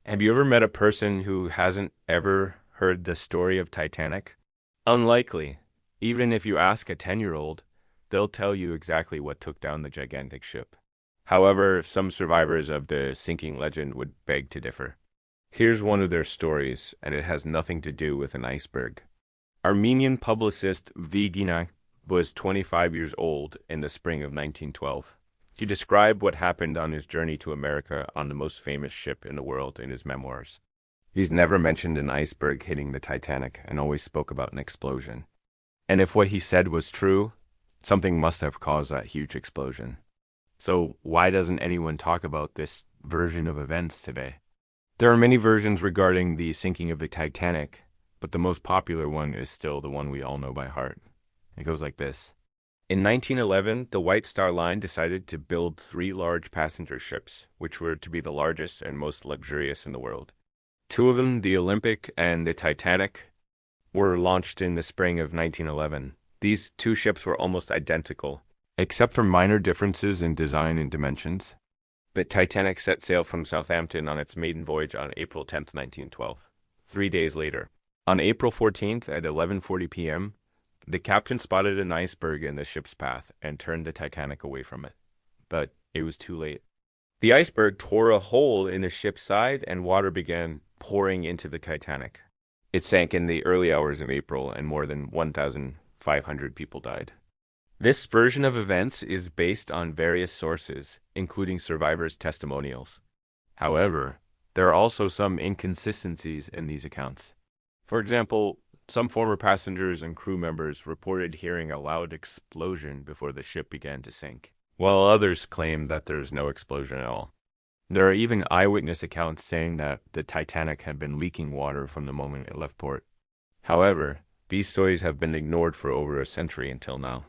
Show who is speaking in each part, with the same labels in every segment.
Speaker 1: Have you ever met a person who hasn't ever heard the story of Titanic? Unlikely. Even if you ask a 10-year-old, they'll tell you exactly what took down the gigantic ship. However, some survivors of the sinking legend would beg to differ. Here's one of their stories, and it has nothing to do with an iceberg. Armenian publicist Vaghinak was 25 years old in the spring of 1912. He described what happened on his journey to America on the most famous ship in the world in his memoirs. He's never mentioned an iceberg hitting the Titanic and always spoke about an explosion. And if what he said was true, something must have caused that huge explosion. So why doesn't anyone talk about this version of events today? There are many versions regarding the sinking of the Titanic, but the most popular one is still the one we all know by heart. It goes like this. In 1911, the White Star Line decided to build 3 large passenger ships, which were to be the largest and most luxurious in the world. 2 of them, the Olympic and the Titanic, were launched in the spring of 1911. These 2 ships were almost identical, except for minor differences in design and dimensions. The Titanic set sail from Southampton on its maiden voyage on April 10th, 1912. 3 days later, on April 14th at 11:40 p.m., the captain spotted an iceberg in the ship's path and turned the Titanic away from it. But it was too late. The iceberg tore a hole in the ship's side and water began pouring into the Titanic. It sank in the early hours of April and more than 1,500 people died. This version of events is based on various sources, including survivors' testimonials. However, there are also some inconsistencies in these accounts. For example, some former passengers and crew members reported hearing a loud explosion before the ship began to sink, while others claim that there's no explosion at all. There are even eyewitness accounts saying that the Titanic had been leaking water from the moment it left port. However, these stories have been ignored for over a century until now.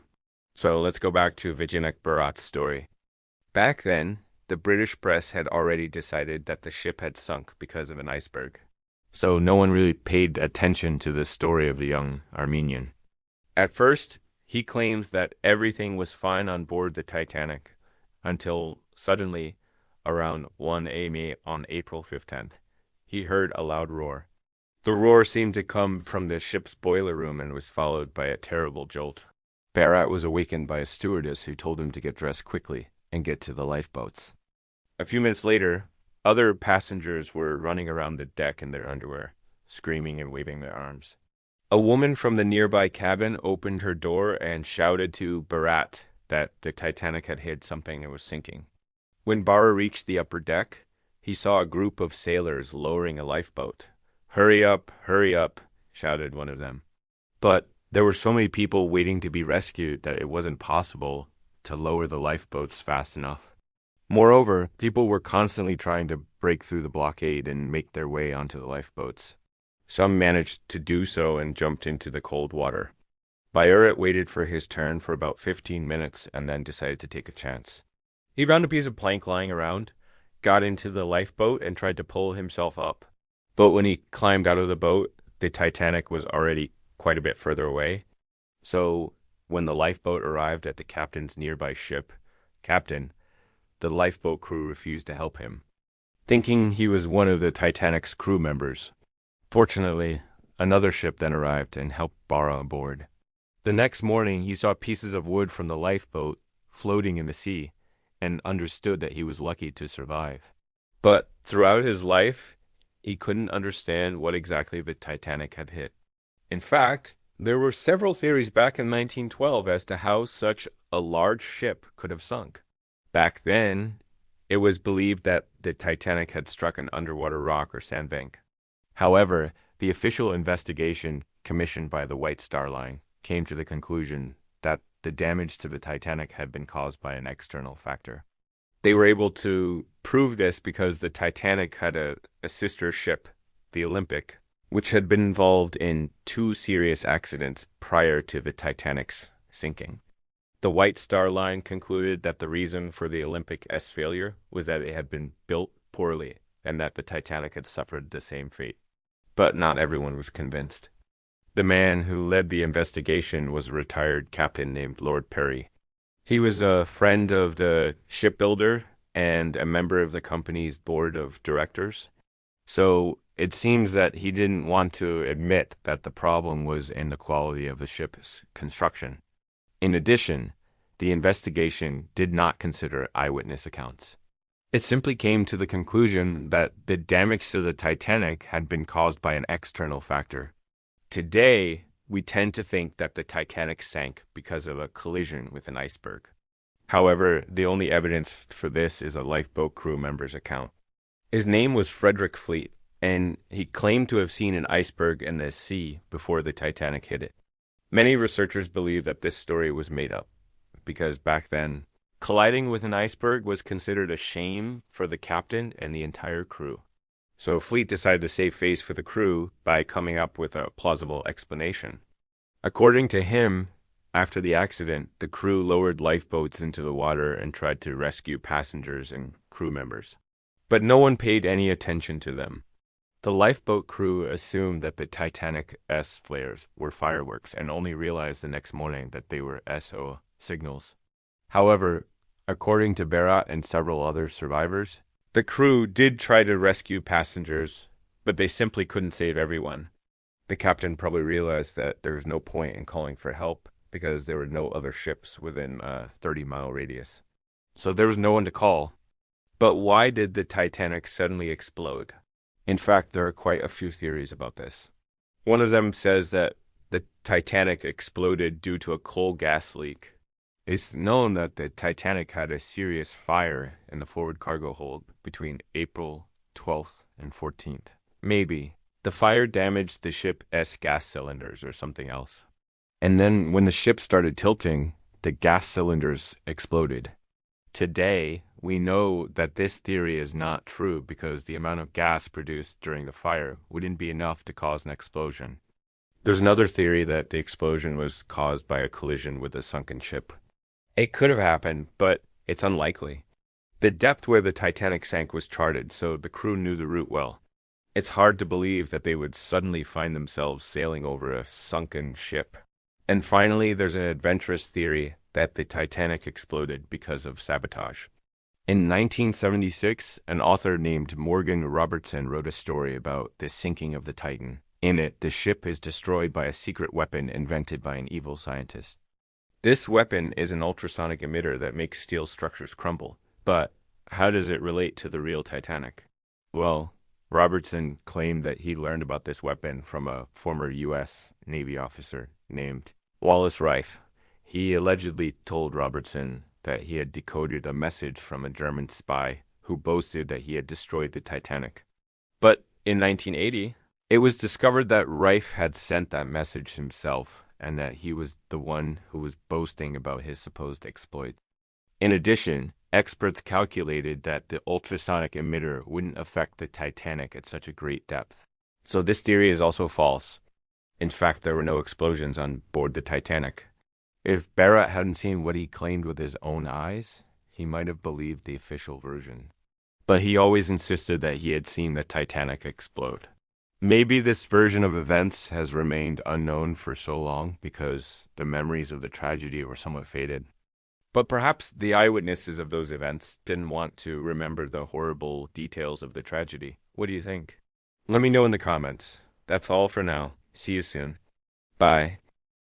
Speaker 1: So let's go back to Vaghinak Byurat's story. Back then, the British press had already decided that the ship had sunk because of an iceberg. So no one really paid attention to the story of the young Armenian. At first, he claims that everything was fine on board the Titanic until suddenly, around 1 a.m. on April 15th, he heard a loud roar. The roar seemed to come from the ship's boiler room and was followed by a terrible jolt. Byurat was awakened by a stewardess who told him to get dressed quickly and get to the lifeboats. A few minutes later, other passengers were running around the deck in their underwear, screaming and waving their arms. A woman from the nearby cabin opened her door and shouted to Byurat that the Titanic had hit something and was sinking. When Byurat reached the upper deck, he saw a group of sailors lowering a lifeboat. Hurry up, shouted one of them. But there were so many people waiting to be rescued that it wasn't possible to lower the lifeboats fast enough. Moreover, people were constantly trying to break through the blockade and make their way onto the lifeboats. Some managed to do so and jumped into the cold water. Byurat waited for his turn for about 15 minutes and then decided to take a chance. He found a piece of plank lying around, got into the lifeboat, and tried to pull himself up. But when he climbed out of the boat, the Titanic was already quite a bit further away. So when the lifeboat arrived at the captain's nearby ship, the lifeboat crew refused to help him, thinking he was one of the Titanic's crew members. Fortunately, another ship then arrived and helped Byurat aboard. The next morning, he saw pieces of wood from the lifeboat floating in the sea and understood that he was lucky to survive. But throughout his life, he couldn't understand what exactly the Titanic had hit. In fact, there were several theories back in 1912 as to how such a large ship could have sunk. Back then, it was believed that the Titanic had struck an underwater rock or sandbank. However, the official investigation commissioned by the White Star Line came to the conclusion that the damage to the Titanic had been caused by an external factor. They were able to prove this because the Titanic had a sister ship, the Olympic, which had been involved in 2 serious accidents prior to the Titanic's sinking. The White Star Line concluded that the reason for the Olympic S failure was that it had been built poorly and that the Titanic had suffered the same fate. But not everyone was convinced. The man who led the investigation was a retired captain named Lord Perry. He was a friend of the shipbuilder and a member of the company's board of directors. So it seems that he didn't want to admit that the problem was in the quality of the ship's construction. In addition, the investigation did not consider eyewitness accounts. It simply came to the conclusion that the damage to the Titanic had been caused by an external factor. Today, we tend to think that the Titanic sank because of a collision with an iceberg. However, the only evidence for this is a lifeboat crew member's account. His name was Frederick Fleet, and he claimed to have seen an iceberg in the sea before the Titanic hit it. Many researchers believe that this story was made up, because back then, colliding with an iceberg was considered a shame for the captain and the entire crew. So Fleet decided to save face for the crew by coming up with a plausible explanation. According to him, after the accident, the crew lowered lifeboats into the water and tried to rescue passengers and crew members. But no one paid any attention to them. The lifeboat crew assumed that the Titanic's flares were fireworks and only realized the next morning that they were SO signals. However, according to Byurat and several other survivors, the crew did try to rescue passengers, but they simply couldn't save everyone. The captain probably realized that there was no point in calling for help because there were no other ships within a 30-mile radius. So there was no one to call. But why did the Titanic suddenly explode? In fact, there are quite a few theories about this. One of them says that the Titanic exploded due to a coal gas leak. It's known that the Titanic had a serious fire in the forward cargo hold between April 12th and 14th. Maybe the fire damaged the ship's gas cylinders or something else. And then when the ship started tilting, the gas cylinders exploded. Today, we know that this theory is not true because the amount of gas produced during the fire wouldn't be enough to cause an explosion. There's another theory that the explosion was caused by a collision with a sunken ship. It could have happened, but it's unlikely. The depth where the Titanic sank was charted, so the crew knew the route well. It's hard to believe that they would suddenly find themselves sailing over a sunken ship. And finally, there's an adventurous theory that the Titanic exploded because of sabotage. In 1976, an author named Morgan Robertson wrote a story about the sinking of the Titan. In it, the ship is destroyed by a secret weapon invented by an evil scientist. This weapon is an ultrasonic emitter that makes steel structures crumble. But how does it relate to the real Titanic? Well, Robertson claimed that he learned about this weapon from a former U.S. Navy officer named Wallace Rife. He allegedly told Robertson that he had decoded a message from a German spy who boasted that he had destroyed the Titanic. But in 1980, it was discovered that Rife had sent that message himself and that he was the one who was boasting about his supposed exploit. In addition, experts calculated that the ultrasonic emitter wouldn't affect the Titanic at such a great depth. So this theory is also false. In fact, there were no explosions on board the Titanic. If Byurat hadn't seen what he claimed with his own eyes, he might have believed the official version. But he always insisted that he had seen the Titanic explode. Maybe this version of events has remained unknown for so long because the memories of the tragedy were somewhat faded. But perhaps the eyewitnesses of those events didn't want to remember the horrible details of the tragedy. What do you think? Let me know in the comments. That's all for now. See you soon. Bye.